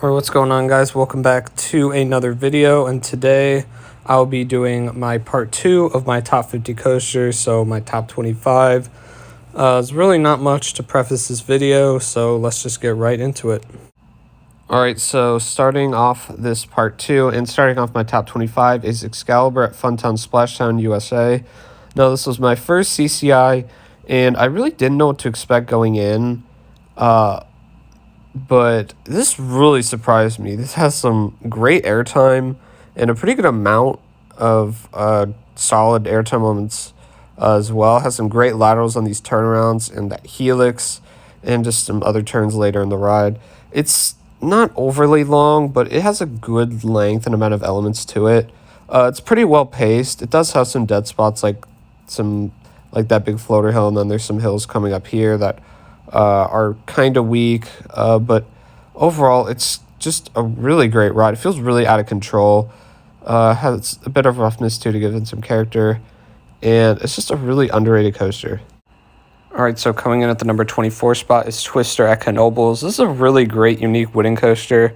Alright, what's going on, guys? Welcome back to another video, and today I'll be doing my part 2 of my top 50 coasters, so my top 25. There's really not much to preface this video, so let's just get right into it. Alright, so starting off this part 2 and starting off my top 25 is Excalibur at Funtown, Splashtown, USA. Now, this was my first CCI, and I really didn't know what to expect going in. But this really surprised me. This has some great airtime and a pretty good amount of solid airtime moments as well. It has some great laterals on these turnarounds and that helix and just some other turns later in the ride. It's not overly long, but it has a good length and amount of elements to it. It's pretty well paced. It does have some dead spots like that big floater hill, and then there's some hills coming up here that are kind of weak, but overall it's just a really great ride. It feels really out of control, has a bit of roughness too to give it some character, and it's just a really underrated coaster. Alright, so coming in at the number 24 spot is Twister at Knoebels. This is a really great, unique wooden coaster.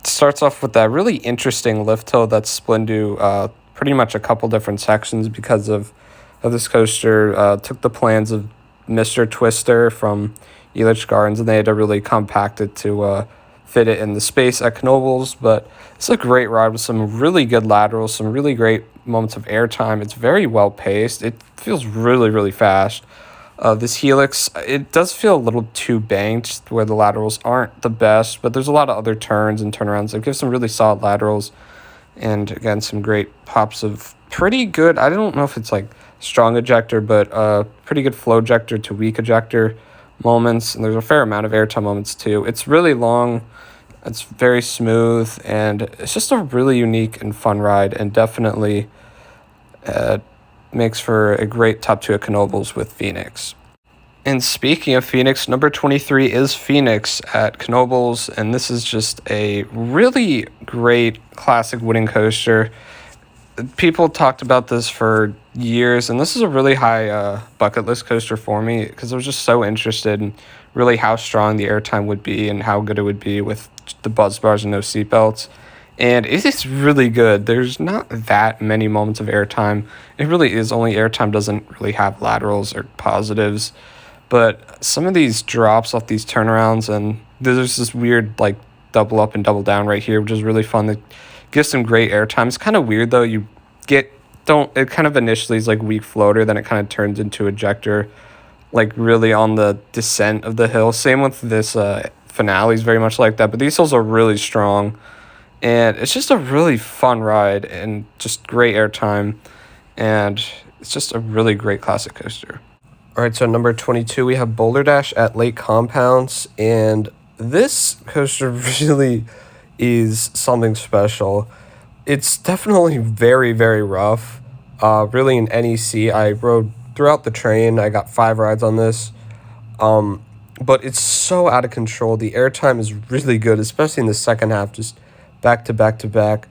It starts off with that really interesting lift hill that's split into pretty much a couple different sections because of this coaster. Took the plans of Mr. Twister from Elitch Gardens, and they had to really compact it to fit it in the space at Knoebels. But it's a great ride with some really good laterals, some really great moments of airtime. It's very well paced. It feels really, really fast. This helix, it does feel a little too banked where the laterals aren't the best, but there's a lot of other turns and turnarounds that give some really solid laterals, and again, some great pops of pretty good, I don't know if it's like strong ejector, but pretty good flow ejector to weak ejector moments, and there's a fair amount of airtime moments too. It's really long, it's very smooth, and it's just a really unique and fun ride, and definitely makes for a great top 2 at Knoebels with Phoenix. And speaking of Phoenix, number 23 is Phoenix at Knoebels, and this is just a really great classic wooden coaster. People talked about this for years, and this is a really high bucket list coaster for me because I was just so interested in really how strong the airtime would be and how good it would be with the buzz bars and no seatbelts. And it is really good. There's not that many moments of airtime. It really is only airtime doesn't really have laterals or positives. But some of these drops off these turnarounds, and there's this weird like double up and double down right here, which is really fun. That gives some great airtime. It's kind of weird though. It kind of initially is like weak floater, then it kind of turns into ejector, like really on the descent of the hill. Same with this finale is very much like that. But these hills are really strong. And it's just a really fun ride and just great airtime. And it's just a really great classic coaster. All right, so number 22, we have Boulder Dash at Lake Compounce. And this coaster really is something special. It's definitely very, very rough. Really in NEC, I rode throughout the train. I got 5 rides on this. But it's so out of control. The airtime is really good, especially in the second half, just back to back to back,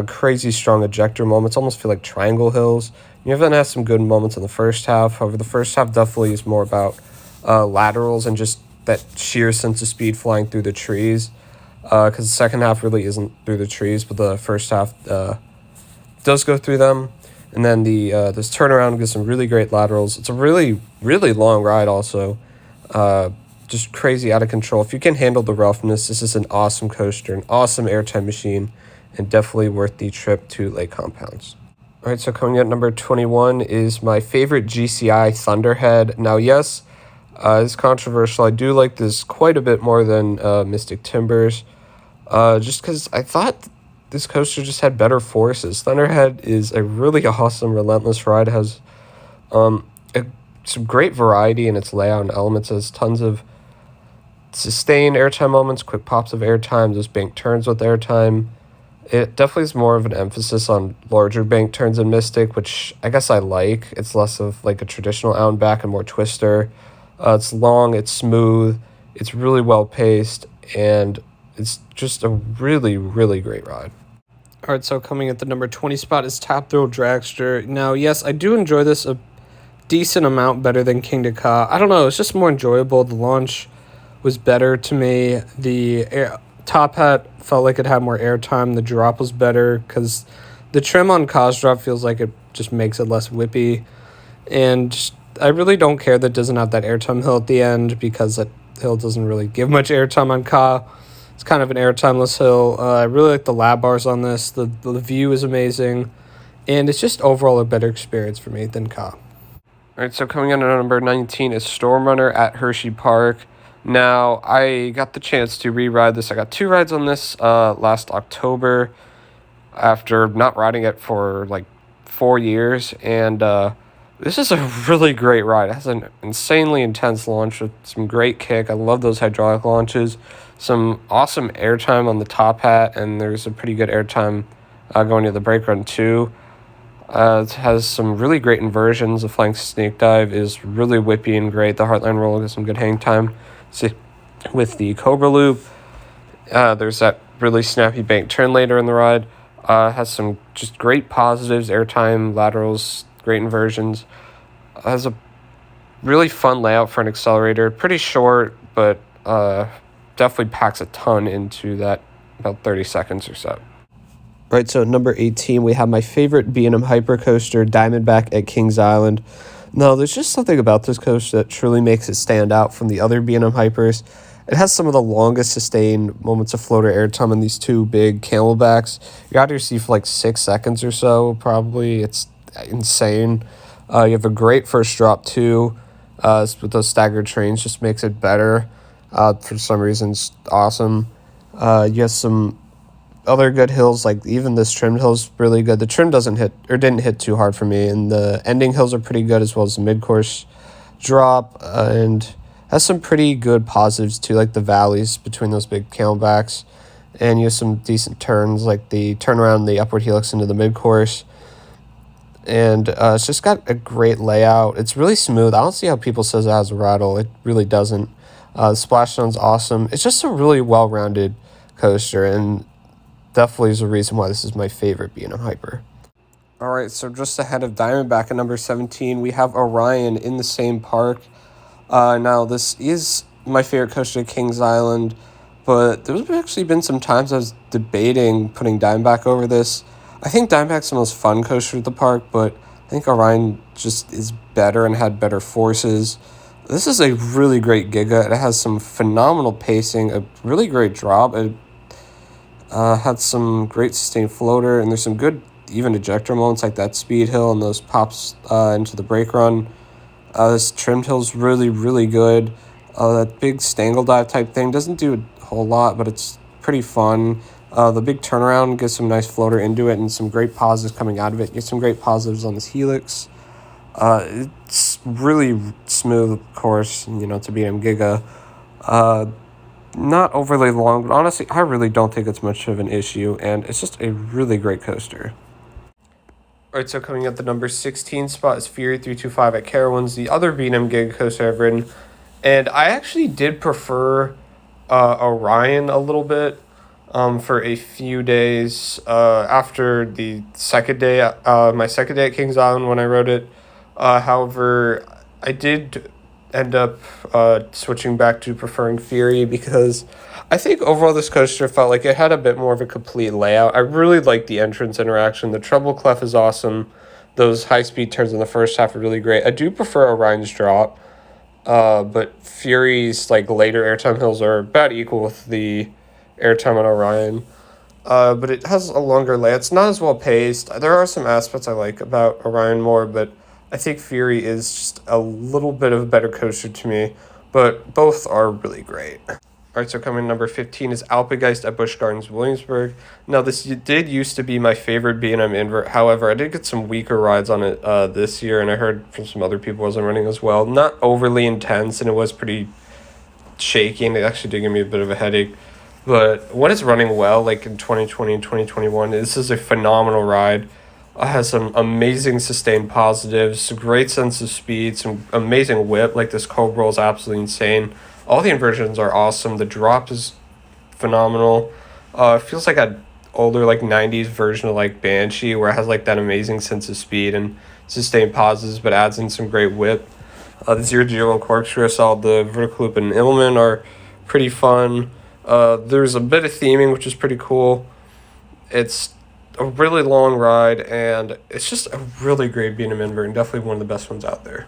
crazy strong ejector moments, almost feel like triangle hills. You even have some good moments in the first half. However, the first half definitely is more about laterals and just that sheer sense of speed flying through the trees, because the second half really isn't through the trees, but the first half does go through them. And then this turnaround gives some really great laterals. It's a really, really long ride also. Just crazy out of control. If you can handle the roughness, this is an awesome coaster, an awesome airtime machine, and definitely worth the trip to Lake Compounce. All right, so coming at number 21 is my favorite GCI, Thunderhead. Now, yes, it's controversial. I do like this quite a bit more than Mystic Timbers, just because I thought this coaster just had better forces. Thunderhead is a really awesome, relentless ride. It has some great variety in its layout and elements. It has tons of sustained airtime moments, quick pops of airtime, just bank turns with airtime. It definitely is more of an emphasis on larger bank turns in Mystic, which I guess I like. It's less of like a traditional out and back and more twister. It's long, it's smooth, it's really well paced, and it's just a really, really great ride. All right, so coming at the number 20 spot is Top Thrill Dragster. Now, yes, I do enjoy this a decent amount better than King Ka. I don't know, it's just more enjoyable. The launch was better to me. The Top hat felt like it had more airtime. The drop was better because the trim on Cos Drop feels like it just makes it less whippy. And I really don't care that it doesn't have that airtime hill at the end because that hill doesn't really give much airtime on Ka. It's kind of an airtimeless hill. I really like the lab bars on this. The view is amazing. And it's just overall a better experience for me than Ka. All right, so coming in at number 19 is Storm Runner at Hersheypark. Now, I got the chance to re-ride this. I got 2 rides on this last October after not riding it for like 4 years. And this is a really great ride. It has an insanely intense launch with some great kick. I love those hydraulic launches. Some awesome airtime on the top hat, and there's a pretty good airtime going to the brake run too. It has some really great inversions. The flying snake dive is really whippy and great. The heartline roll has some good hang time. See, with the Cobra loop, there's that really snappy bank turn later in the ride. Has some just great positives, airtime, laterals, great inversions. Has a really fun layout for an accelerator. Pretty short, but definitely packs a ton into that, about 30 seconds or so. Right, so at number 18, we have my favorite B&M Hypercoaster, Diamondback at Kings Island. Now, there's just something about this coaster that truly makes it stand out from the other B&M Hypers. It has some of the longest sustained moments of floater airtime in these 2 big camelbacks. You got to see for like 6 seconds or so, probably. It's insane. You have a great first drop, too, with those staggered trains, just makes it better. For some reason, it's awesome. You have some other good hills, like even this trimmed hill's really good. The trim didn't hit too hard for me, and the ending hills are pretty good as well as the mid-course drop, and has some pretty good positives too, like the valleys between those big camelbacks, and you have some decent turns, like the turnaround, the upward helix into the mid-course, and it's just got a great layout. It's really smooth. I don't see how people says it has a rattle. It really doesn't. The Splashtown's awesome. It's just a really well-rounded coaster, and definitely is a reason why this is my favorite B&M Hyper. All right, so just ahead of Diamondback at number 17, we have Orion in the same park. Now, this is my favorite coaster at Kings Island, but there's actually been some times I was debating putting Diamondback over this. I think Diamondback's the most fun coaster at the park, but I think Orion just is better and had better forces. This is a really great Giga. It has some phenomenal pacing, a really great drop. It had some great sustained floater, and there's some good even ejector moments like that speed hill and those pops into the brake run. This trimmed hill's really, really good. That big stangle dive type thing doesn't do a whole lot, but it's pretty fun. The big turnaround gets some nice floater into it and some great positives coming out of it. Get some great positives on this helix. It's really smooth, of course, to be in Giga. Not overly long, but honestly, I really don't think it's much of an issue, and it's just a really great coaster. All right, so coming at the number 16 spot is Fury 325 at Carowinds, the other B&M Giga coaster I've ridden, and I actually did prefer Orion a little bit for a few days after the second day, my second day at Kings Island when I rode it. However, I did end up switching back to preferring Fury because I think overall this coaster felt like it had a bit more of a complete layout. I really like the entrance interaction. The treble clef is awesome. Those high-speed turns in the first half are really great. I do prefer Orion's drop, but Fury's later airtime hills are about equal with the airtime on Orion. But it has a longer layout. It's not as well paced. There are some aspects I like about Orion more, but I think Fury is just a little bit of a better coaster to me, but both are really great. All right, so coming number 15 is Alpengeist at Busch Gardens, Williamsburg. Now, this did used to be my favorite B&M invert. However, I did get some weaker rides on it this year, and I heard from some other people it wasn't running as well. Not overly intense, and it was pretty shaky, and it actually did give me a bit of a headache. But when it's running well, like in 2020 and 2021, this is a phenomenal ride. It has some amazing sustained positives, a great sense of speed, some amazing whip. Like this Cobra is absolutely insane. All the inversions are awesome. The drop is phenomenal. It feels like an older 90s version of Banshee, where it has that amazing sense of speed and sustained positives, but adds in some great whip. The 0-0 and corkscrew, I saw the vertical loop and Illman are pretty fun. There's a bit of theming, which is pretty cool. It's a really long ride, and it's just a really great B&M invert, and definitely one of the best ones out there.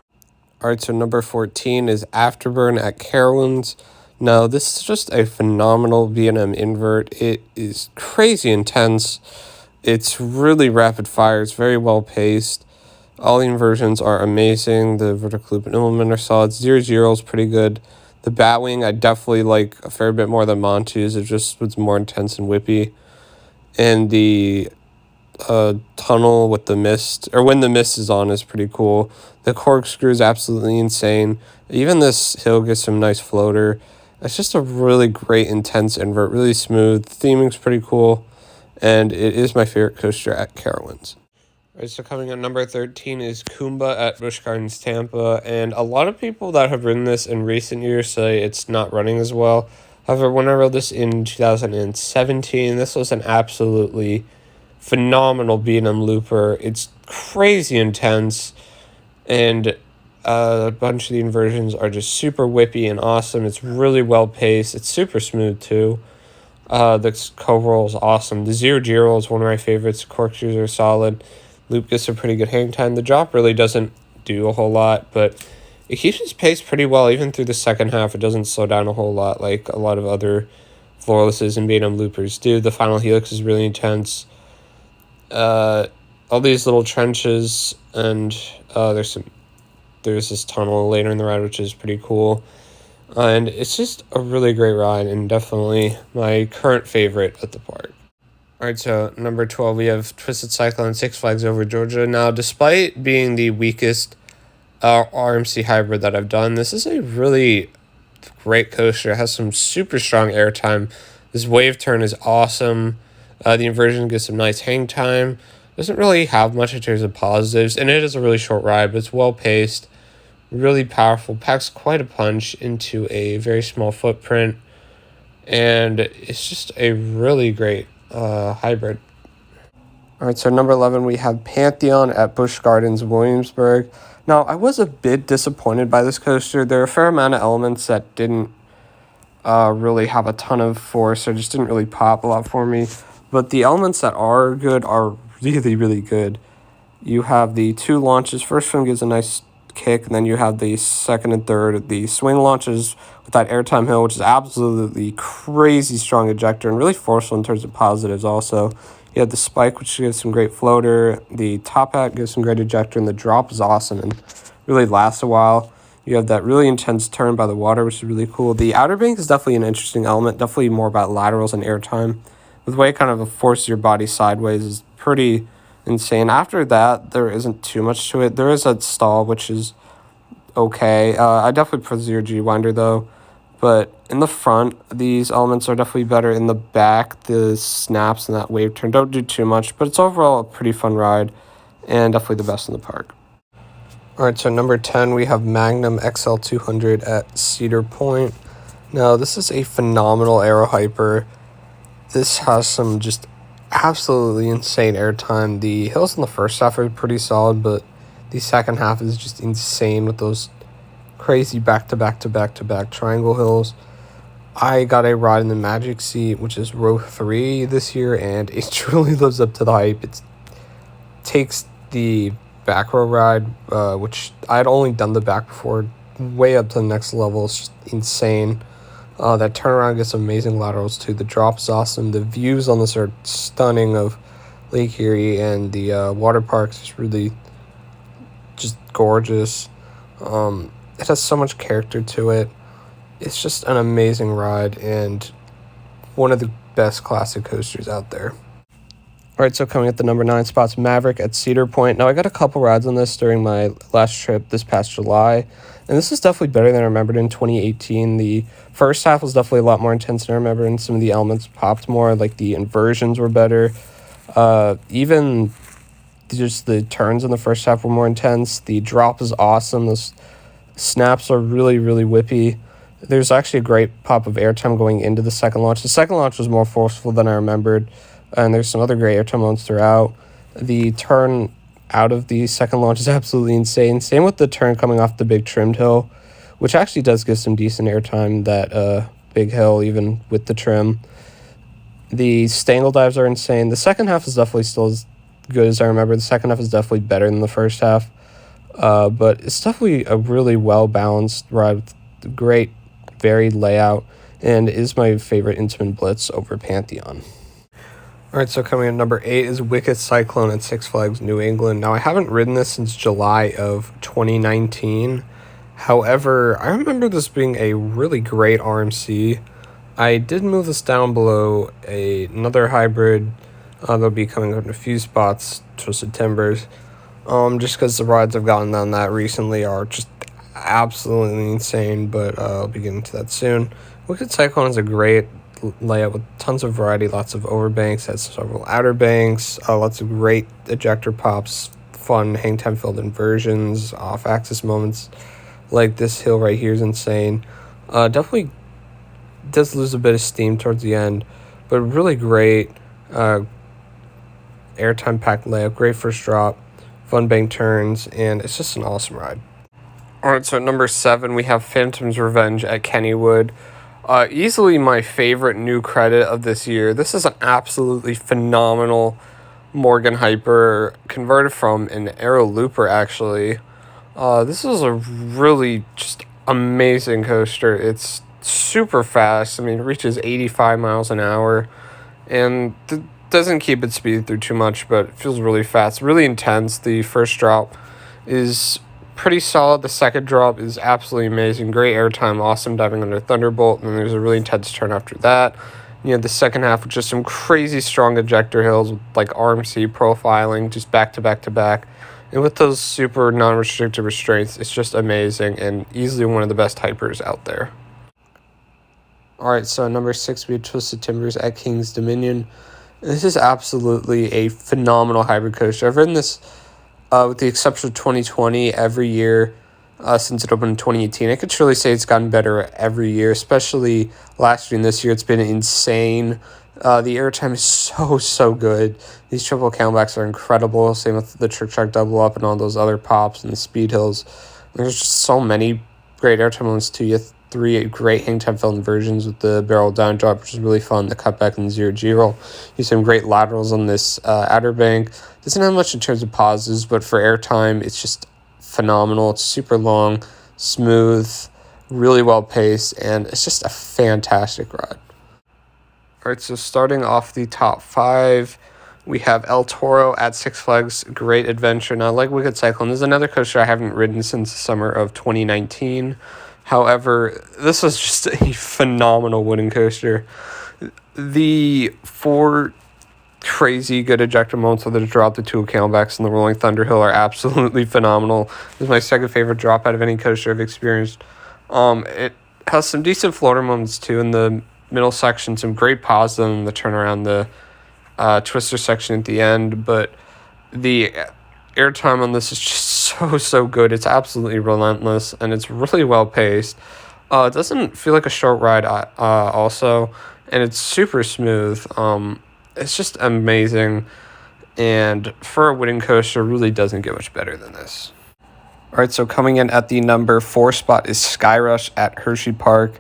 All right, so number 14 is Afterburn at Carowinds. Now, this is just a phenomenal B&M invert. It is crazy intense. It's really rapid fire. It's very well paced. All the inversions are amazing. The vertical loop and implement are solid. 0-0 is pretty good. The Batwing, I definitely like a fair bit more than Montu's. It just was more intense and whippy. And the tunnel with the mist, or when the mist is on, is pretty cool. The corkscrew is absolutely insane. Even this hill gets some nice floater. It's just a really great intense invert, really smooth. Theming's pretty cool, and it is my favorite coaster at Carowinds. All right, so coming at number 13 is Kumba at Busch Gardens, Tampa, and a lot of people that have ridden this in recent years say it's not running as well. However, when I rode this in 2017, this was an absolutely phenomenal B&M looper. It's crazy intense, and a bunch of the inversions are just super whippy and awesome. It's really well paced. It's super smooth too. The co-roll is awesome. The 0-0 is one of my favorites. Corkscrews are solid. Loop gets a pretty good hang time. The drop really doesn't do a whole lot, but it keeps its pace pretty well even through the second half. It doesn't slow down a whole lot like a lot of other floorlesses and B&M loopers do. The final helix is really intense. All these little trenches, and there's this tunnel later in the ride, which is pretty cool. And it's just a really great ride, and definitely my current favorite at the park. All right, so number 12, we have Twisted Cyclone Six Flags Over Georgia. Now, despite being the weakest RMC hybrid that I've done, this is a really great coaster. It has some super strong airtime. This wave turn is awesome. The inversion gets some nice hang time. Doesn't really have much in terms of positives, and it is a really short ride, but it's well paced, really powerful, packs quite a punch into a very small footprint, and it's just a really great hybrid. All right, so number 11, we have Pantheon at Busch Gardens, Williamsburg. Now, I was a bit disappointed by this coaster. There are a fair amount of elements that didn't really have a ton of force, or just didn't really pop a lot for me. But the elements that are good are really, really good. You have the two launches. First one gives a nice kick, and then you have the second and third. The swing launches with that airtime hill, which is absolutely crazy strong ejector and really forceful in terms of positives also. You have the spike, which gives some great floater. The top hat gives some great ejector, and the drop is awesome and really lasts a while. You have that really intense turn by the water, which is really cool. The outer bank is definitely an interesting element, definitely more about laterals and airtime. The way it kind of forces your body sideways is pretty insane. After that, there isn't too much to it. There is a stall, which is okay. I definitely prefer 0G winder, though. But in the front, these elements are definitely better. In the back, the snaps and that wave turn don't do too much, but it's overall a pretty fun ride and definitely the best in the park. All right, so number 10, we have Magnum XL200 at Cedar Point. Now, this is a phenomenal aero hyper. This has some just absolutely insane airtime. The hills in the first half are pretty solid, but the second half is just insane with those crazy back-to-back-to-back-to-back triangle hills. I got a ride in the Magic Seat, which is row 3 this year, and it truly lives up to the hype. It takes the back row ride, which I had only done the back before, way up to the next level. It's just insane. That turnaround gets amazing laterals too. The drop is awesome. The views on this are stunning of Lake Erie, and the water parks is really just gorgeous. It has so much character to it. It's just an amazing ride and one of the best classic coasters out there. All right, so coming at the number 9 spot's Maverick at Cedar Point. Now, I got a couple rides on this during my last trip this past July, and this is definitely better than I remembered in 2018. The first half was definitely a lot more intense than I remember, and some of the elements popped more, like the inversions were better. Even just the turns in the first half were more intense. The drop is awesome. The snaps are really, really whippy. There's actually a great pop of airtime going into the second launch. The second launch was more forceful than I remembered, and there's some other great airtime moments throughout. The turn out of the second launch is absolutely insane. Same with the turn coming off the big trimmed hill, which actually does give some decent airtime that big hill, even with the trim. The stangle dives are insane. The second half is definitely still as good as I remember. The second half is definitely better than the first half. But it's definitely a really well-balanced ride with great, varied layout, and is my favorite Intamin Blitz over Pantheon. All right, so coming in number 8 is Wicked Cyclone at Six Flags New England. Now, I haven't ridden this since July of 2019. However, I remember this being a really great RMC. I did move this down below another hybrid that'll be coming up in a few spots, Twisted Timbers. Just because the rides I've gotten on that recently are just absolutely insane, but I'll be getting to that soon. Wicked Cyclone is a great layout with tons of variety, lots of overbanks, has several outer banks, lots of great ejector pops, fun hang time filled inversions, off-axis moments like this hill right here is insane. Definitely does lose a bit of steam towards the end, but really great airtime packed layout, great first drop, fun bank turns, and it's just an awesome ride. Alright, so at number 7 we have Phantom's Revenge at Kennywood. Easily my favorite new credit of this year. This is an absolutely phenomenal Morgan Hyper converted from an Aero Looper, actually. This is a really just amazing coaster. It's super fast. I mean, it reaches 85 miles an hour and doesn't keep its speed through too much, but it feels really fast, really intense. The first drop is pretty solid. The second drop is absolutely amazing. Great airtime, awesome diving under Thunderbolt, and then there's a really intense turn after that. You know, the second half with just some crazy strong ejector hills with like RMC profiling, just back to back to back. And with those super non-restricted restraints, it's just amazing and easily one of the best hypers out there. Alright, so number 6 we have Twisted Timbers at King's Dominion. This is absolutely a phenomenal hybrid coaster. I've ridden this with the exception of 2020 every year since it opened in 2018. I could truly say it's gotten better every year, especially last year and this year. It's been insane. The airtime is so good. These triple countbacks are incredible. Same with the trick track double up and all those other pops and the speed hills. There's just so many great airtime moments too. You have 3 great hang time filled inversions with the barrel down drop, which is really fun. The cutback and the 0G roll. You some great laterals on this outer bank. Doesn't have much in terms of pauses, but for airtime, it's just phenomenal. It's super long, smooth, really well paced, and it's just a fantastic ride. All right, so starting off the top 5, we have El Toro at Six Flags Great Adventure. Now, like Wicked Cyclone, this is another coaster I haven't ridden since the summer of 2019. However, this was just a phenomenal wooden coaster. The 4 crazy good ejector moments with the drop, the 2 countbacks, and the rolling Thunder Hill are absolutely phenomenal. This is my second favorite drop out of any coaster I've experienced. It has some decent floater moments too in the middle section, some great pauses and the turnaround, the twister section at the end, but the airtime on this is just so good. It's absolutely relentless and it's really well paced. It doesn't feel like a short ride also, and it's super smooth. It's just amazing, and for a wooden coaster, really doesn't get much better than this. All right, so coming in at the number 4 spot is Skyrush at Hersheypark.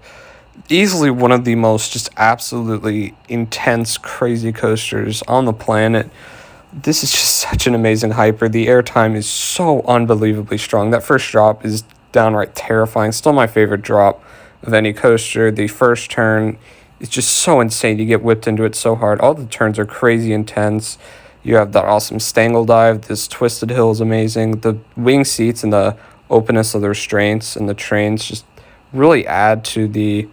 Easily one of the most just absolutely intense, crazy coasters on the planet. This is just such an amazing hyper. The airtime is so unbelievably strong. That first drop is downright terrifying. Still my favorite drop of any coaster. The first turn is just so insane. You get whipped into it so hard. All the turns are crazy intense. You have that awesome stangle dive. This twisted hill is amazing. The wing seats and the openness of the restraints and the trains just really add to the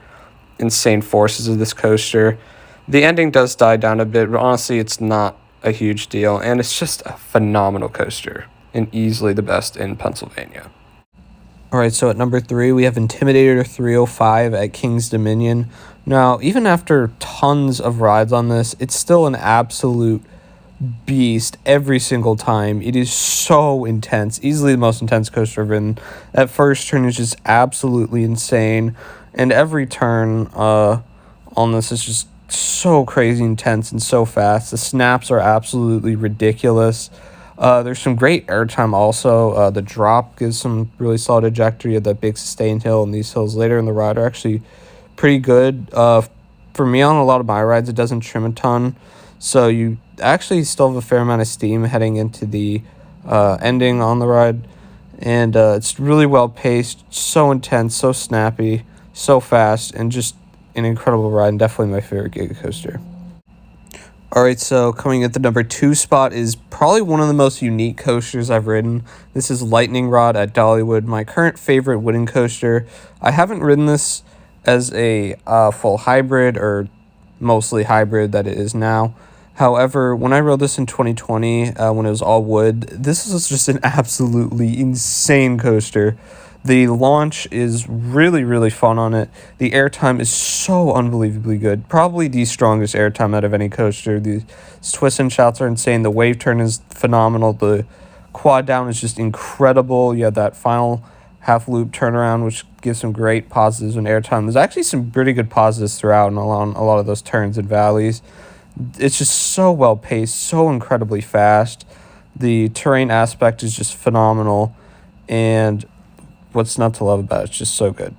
insane forces of this coaster. The ending does die down a bit, but honestly, it's not a huge deal, and it's just a phenomenal coaster and easily the best in Pennsylvania. All right, so at number 3, we have Intimidator 305 at King's Dominion. Now, even after tons of rides on this, it's still an absolute beast every single time. It is so intense, easily the most intense coaster I've ridden. That first turn is just absolutely insane, and every turn on this is just so crazy intense and so fast. The snaps are absolutely ridiculous. There's some great airtime also. The drop gives some really solid ejector. You have that big sustained hill, and these hills later in the ride are actually pretty good. For me, on a lot of my rides, it doesn't trim a ton, so you actually still have a fair amount of steam heading into the ending on the ride, and it's really well paced, so intense, so snappy, so fast, and just an incredible ride, and definitely my favorite Giga Coaster. All right, so coming at the number 2 spot is probably one of the most unique coasters I've ridden. This is Lightning Rod at Dollywood, my current favorite wooden coaster. I haven't ridden this as a full hybrid, or mostly hybrid that it is now. However, when I rode this in 2020, when it was all wood, this was just an absolutely insane coaster. The launch is really, really fun on it. The airtime is so unbelievably good. Probably the strongest airtime out of any coaster. The twists and shouts are insane. The wave turn is phenomenal. The quad down is just incredible. You have that final half loop turnaround, which gives some great positives and airtime. There's actually some pretty good positives throughout and along a lot of those turns and valleys. It's just so well paced, so incredibly fast. The terrain aspect is just phenomenal, and what's not to love about it? It's just so good.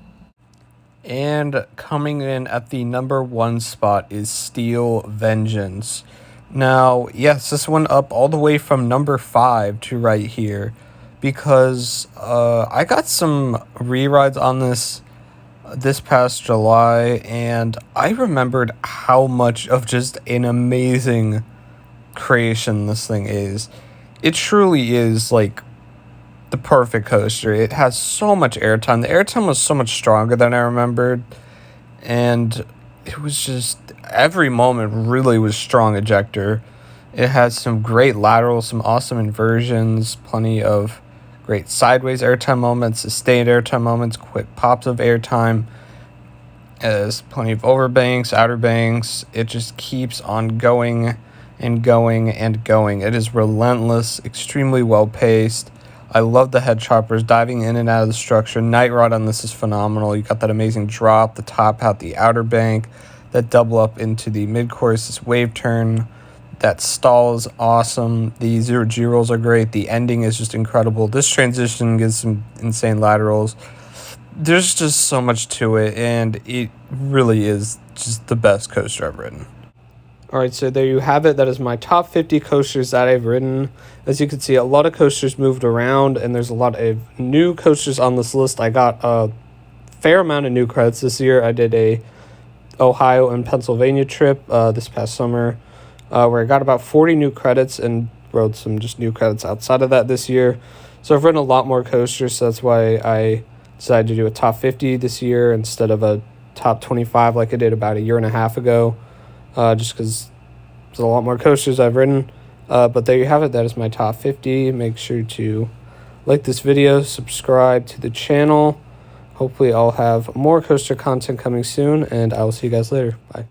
And coming in at the number 1 spot is Steel Vengeance. Now, yes, this went up all the way from number 5 to right here, because I got some re-rides on this past July, and I remembered how much of just an amazing creation this thing is. It truly is like the perfect coaster. It has so much airtime. The airtime was so much stronger than I remembered, and it was just every moment really was strong ejector. It has some great laterals, some awesome inversions, plenty of great sideways airtime moments, sustained airtime moments, quick pops of airtime. There's plenty of overbanks, outer banks. It just keeps on going and going and going. It is relentless, extremely well paced. I love the head choppers diving in and out of the structure. Night Rod on this is phenomenal. You got that amazing drop, the top out, the outer bank, that double up into the mid-course, this wave turn. That stall is awesome. The 0G rolls are great. The ending is just incredible. This transition gives some insane laterals. There's just so much to it, and it really is just the best coaster I've ridden. All right, so there you have it. That is my top 50 coasters that I've ridden. As you can see, a lot of coasters moved around, and there's a lot of new coasters on this list. I got a fair amount of new credits this year. I did a Ohio and Pennsylvania trip this past summer, where I got about 40 new credits and rode some just new credits outside of that this year. So I've ridden a lot more coasters, so that's why I decided to do a top 50 this year instead of a top 25 like I did about a year and a half ago, just because there's a lot more coasters I've ridden. But there you have it. That is my top 50. Make sure to like this video, subscribe to the channel. Hopefully I'll have more coaster content coming soon, and I will see you guys later. Bye.